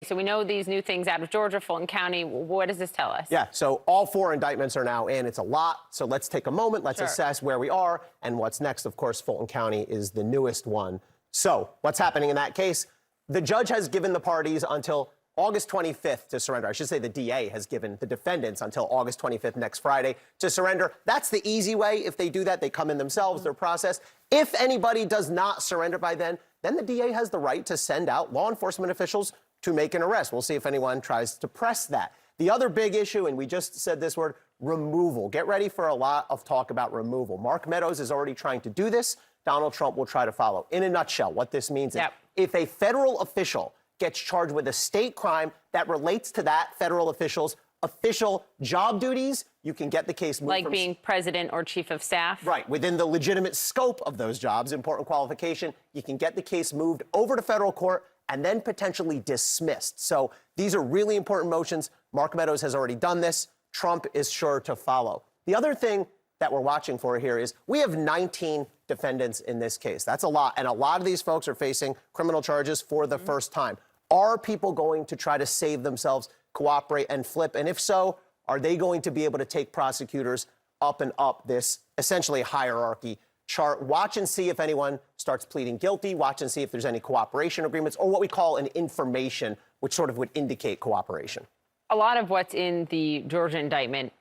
So we know these new things out of Georgia, Fulton County. What does this tell us? Yeah, so all 4 indictments are now in. It's a lot. So let's take a moment. Let's assess where we are and what's next. Of course, Fulton County is the newest one. So what's happening in that case? The judge has given the parties until August 25th to surrender. I should say the DA has given the defendants until August 25th, next Friday, to surrender. That's the easy way. If they do that, they come in themselves, their process. If anybody does not surrender by then the DA has the right to send out law enforcement officials to make an arrest. We'll see if anyone tries to press that. The other big issue, and we just said this word, removal. Get ready for a lot of talk about removal. Mark Meadows is already trying to do this. Donald Trump will try to follow. In a nutshell, what this means is if a federal official gets charged with a state crime that relates to that federal official's official job duties, you can get the case moved. Like being president or chief of staff? Right. Within the legitimate scope of those jobs, important qualification, you can get the case moved over to federal court and then potentially dismissed. So these are really important motions. Mark Meadows has already done this. Trump is sure to follow. The other thing that we're watching for here is we have 19 defendants in this case. That's a lot. And a lot of these folks are facing criminal charges for the first time. Are people going to try to save themselves, cooperate, and flip? And if so, are they going to be able to take prosecutors up and up this essentially hierarchy chart? Watch and see if anyone starts pleading guilty. Watch and see if there's any cooperation agreements or what we call an information, which sort of would indicate cooperation. A lot of what's in the Georgia indictment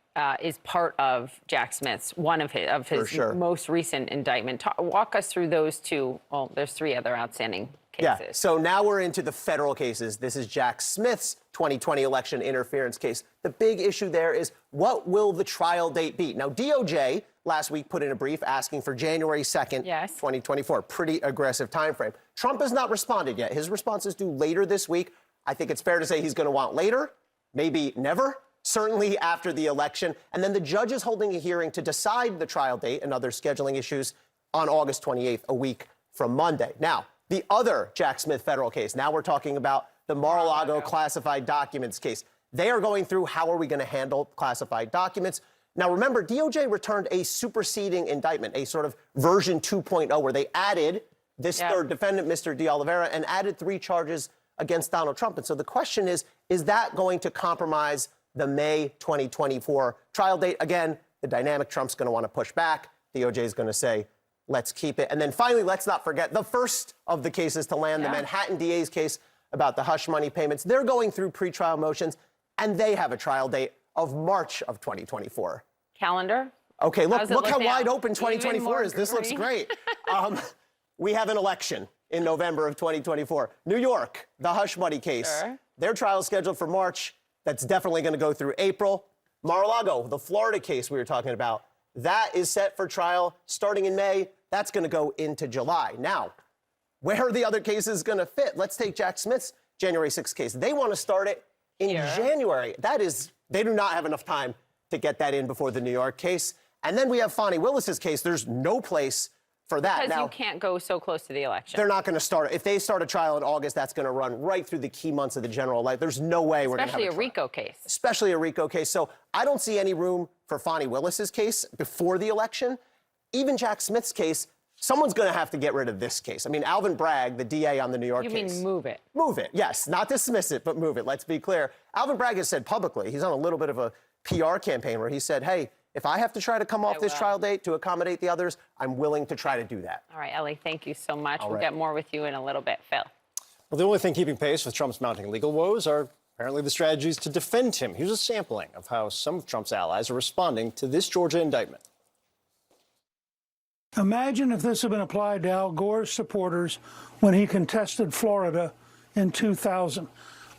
is part of Jack Smith's, one of his most recent indictment. Walk us through those two. Well, there's 3 other outstanding cases. Yeah, so now we're into the federal cases. This is Jack Smith's 2020 election interference case. The big issue there is, what will the trial date be? Now, DOJ last week put in a brief asking for January 2nd, 2024. Pretty aggressive time frame. Trump has not responded yet. His response is due later this week. I think it's fair to say he's going to want later, maybe never, certainly after the election. And then the judge is holding a hearing to decide the trial date and other scheduling issues on August 28th, a week from Monday. Now, the other Jack Smith federal case, now we're talking about the Mar-a-Lago classified documents case. They are going through how are we going to handle classified documents. Now, remember, DOJ returned a superseding indictment, a sort of version 2.0, where they added this third defendant, Mr. De Oliveira, and added 3 charges against Donald Trump. And so the question is that going to compromise the May 2024 trial date? Again, the dynamic, Trump's going to want to push back. DOJ is going to say, let's keep it. And then finally, let's not forget the first of the cases to land, the Manhattan DA's case about the hush money payments. They're going through pretrial motions, and they have a trial date of March of 2024. Calendar? Okay, look how wide open 2024 is. This looks great. We have an election in November of 2024. New York, the hush money case. Their trial is scheduled for March. That's definitely going to go through April. Mar-a-Lago, the Florida case we were talking about, that is set for trial starting in May. That's going to go into July. Now, where are the other cases going to fit? Let's take Jack Smith's January 6th case. They want to start it in January. That is, they do not have enough time to get that in before the New York case. And then we have Fani Willis's case. There's no place for that. Because you can't go so close to the election. They're not going to start. If they start a trial in August, that's going to run right through the key months of the general election. There's no way we're going to have Especially a RICO case. Especially a RICO case. So I don't see any room for Fani Willis's case before the election. Even Jack Smith's case, someone's going to have to get rid of this case. I mean, Alvin Bragg, the DA on the New York case. You mean move it? Move it, yes. Not dismiss it, but move it. Let's be clear. Alvin Bragg has said publicly, he's on a little bit of a PR campaign where he said, hey, if I have to try to come off this trial date to accommodate the others, I'm willing to try to do that. All right, Ellie, thank you so much. We'll get more with you in a little bit. Phil. Well, the only thing keeping pace with Trump's mounting legal woes are apparently the strategies to defend him. Here's a sampling of how some of Trump's allies are responding to this Georgia indictment. Imagine if this had been applied to Al Gore's supporters when he contested Florida in 2000.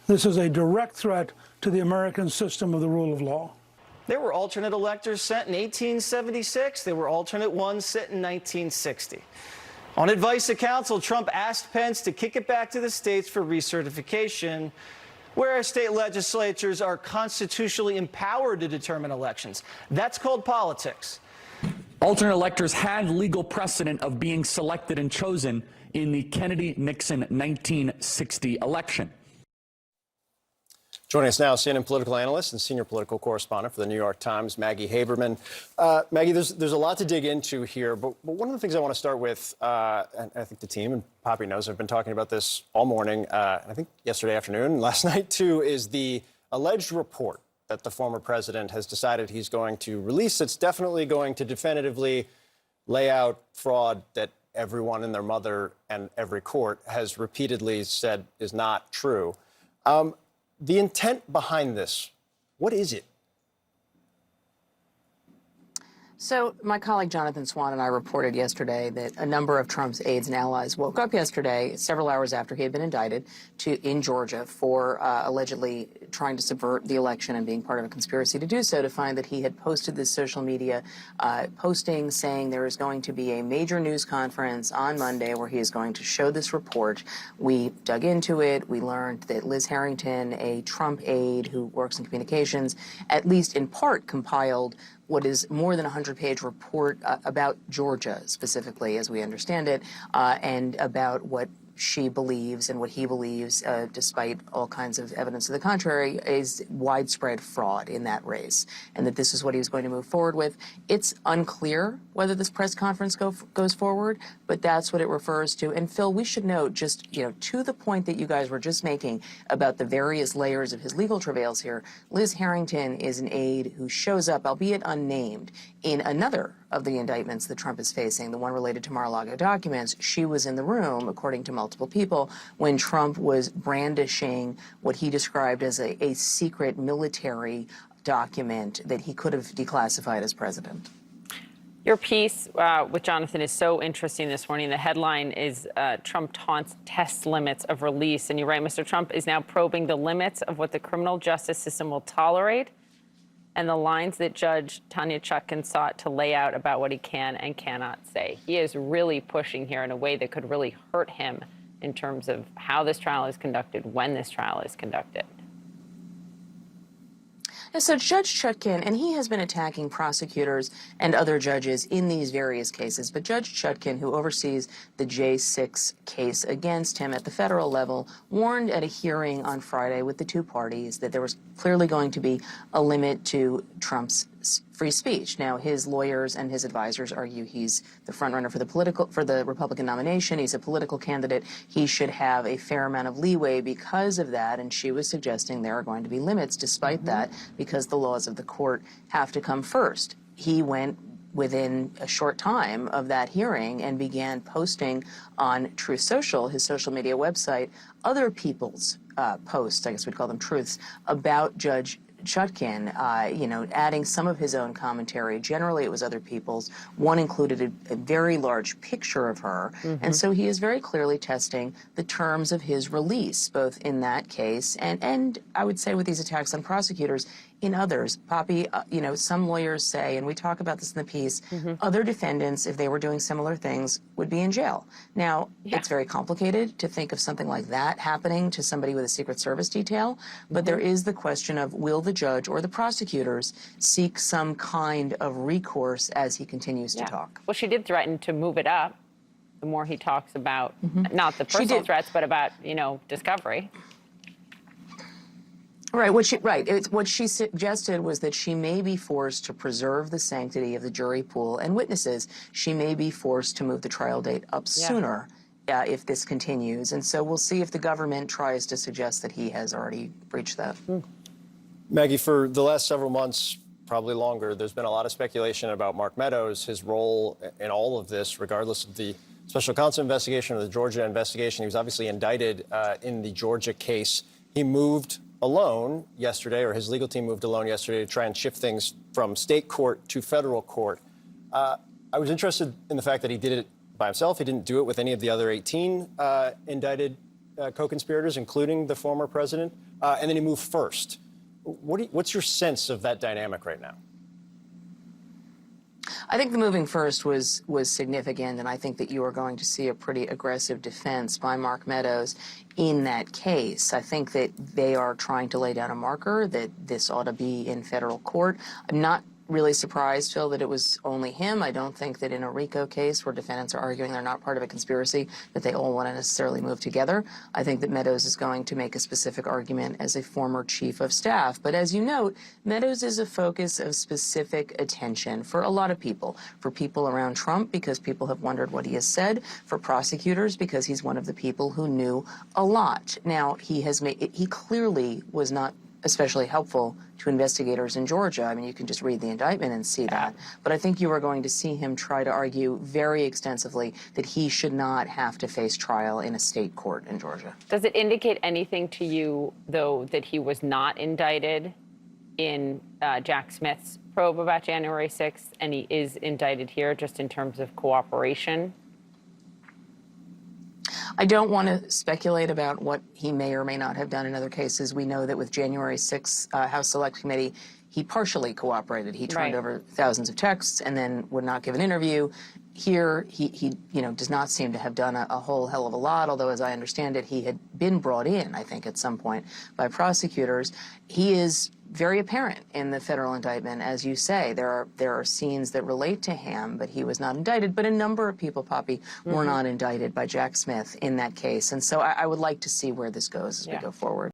This is a direct threat to the American system of the rule of law. There were alternate electors sent in 1876. There were alternate ones sent in 1960. On advice of counsel, Trump asked Pence to kick it back to the states for recertification, where state legislatures are constitutionally empowered to determine elections. That's called politics. Alternate electors had legal precedent of being selected and chosen in the Kennedy-Nixon 1960 election. Joining us now, CNN political analyst and senior political correspondent for the New York Times, Maggie Haberman. Maggie, there's a lot to dig into here, but one of the things I want to start with, and I think the team, and Poppy knows, I've been talking about this all morning, and I think yesterday afternoon and last night too, is the alleged report that the former president has decided he's going to release. That's definitely going to definitively lay out fraud that everyone and their mother and every court has repeatedly said is not true. The intent behind this, what is it? So my colleague Jonathan Swan and I reported yesterday that a number of Trump's aides and allies woke up yesterday, several hours after he had been indicted, in Georgia for allegedly trying to subvert the election and being part of a conspiracy to do so, to find that he had posted this social media posting saying there is going to be a major news conference on Monday where he is going to show this report. We dug into it. We learned that Liz Harrington, a Trump aide who works in communications, at least in part compiled what is more than a 100-page report about Georgia, specifically, as we understand it, and about what she believes and what he believes, despite all kinds of evidence to the contrary, is widespread fraud in that race, and that this is what he was going to move forward with. It's unclear whether this press conference goes forward, but that's what it refers to. And Phil, we should note, just to the point that you guys were just making about the various layers of his legal travails here, Liz Harrington is an aide who shows up, albeit unnamed, in another of the indictments that Trump is facing, the one related to Mar-a-Lago documents. She was in the room, according to multiple people, when Trump was brandishing what he described as a secret military document that he could have declassified as president. Your piece with Jonathan is so interesting this morning. The headline is Trump taunts test limits of release. And you write, Mr. Trump is now probing the limits of what the criminal justice system will tolerate and the lines that Judge Tanya Chutkan sought to lay out about what he can and cannot say. He is really pushing here in a way that could really hurt him in terms of how this trial is conducted, when this trial is conducted. So Judge Chutkan, and he has been attacking prosecutors and other judges in these various cases, but Judge Chutkan, who oversees the J6 case against him at the federal level, warned at a hearing on Friday with the two parties that there was clearly going to be a limit to Trump's free speech. Now, his lawyers and his advisors argue he's the frontrunner for the Republican nomination. He's a political candidate. He should have a fair amount of leeway because of that. And she was suggesting there are going to be limits despite that, because the laws of the court have to come first. He went within a short time of that hearing and began posting on Truth Social, his social media website, other people's posts, I guess we'd call them truths, about Judge Chutkan, adding some of his own commentary. Generally, it was other people's. One included a very large picture of her. And so he is very clearly testing the terms of his release, both in that case and I would say with these attacks on prosecutors, in others. Poppy, some lawyers say, and we talk about this in the piece, other defendants, if they were doing similar things, would be in jail. Now, it's very complicated to think of something like that happening to somebody with a Secret Service detail, but there is the question of, will the judge or the prosecutors seek some kind of recourse as he continues to talk? Well, she did threaten to move it up the more he talks about, not the personal threats, but about, discovery. Right. What she suggested was that she may be forced to preserve the sanctity of the jury pool and witnesses. She may be forced to move the trial date up sooner if this continues. And so we'll see if the government tries to suggest that he has already breached that. Maggie, for the last several months, probably longer, there's been a lot of speculation about Mark Meadows, his role in all of this, regardless of the special counsel investigation or the Georgia investigation. He was obviously indicted in the Georgia case. He moved alone yesterday, or his legal team moved alone yesterday, to try and shift things from state court to federal court. I was interested in the fact that he did it by himself. He didn't do it with any of the other 18 indicted co-conspirators, including the former president, and then he moved first. What's your sense of that dynamic right now? I think the moving first was significant, and I think that you are going to see a pretty aggressive defense by Mark Meadows in that case. I think that they are trying to lay down a marker that this ought to be in federal court. I'm not really surprised, Phil, that it was only him. I don't think that in a RICO case where defendants are arguing they're not part of a conspiracy, that they all want to necessarily move together. I think that Meadows is going to make a specific argument as a former chief of staff. But as you note, Meadows is a focus of specific attention for a lot of people. For people around Trump, because people have wondered what he has said. For prosecutors, because he's one of the people who knew a lot. Now, he clearly was not especially helpful to investigators in Georgia. I mean, you can just read the indictment and see that. But I think you are going to see him try to argue very extensively that he should not have to face trial in a state court in Georgia. Does it indicate anything to you, though, that he was not indicted in Jack Smith's probe about January 6th, and he is indicted here just in terms of cooperation? I don't want to speculate about what he may or may not have done in other cases. We know that with January 6th House Select Committee, he partially cooperated. He turned over thousands of texts and then would not give an interview. Here, he does not seem to have done a whole hell of a lot, although, as I understand it, he had been brought in, I think, at some point by prosecutors. He is very apparent in the federal indictment, as you say. There are scenes that relate to him, but he was not indicted. But a number of people, Poppy, were not indicted by Jack Smith in that case. And so I would like to see where this goes as we go forward.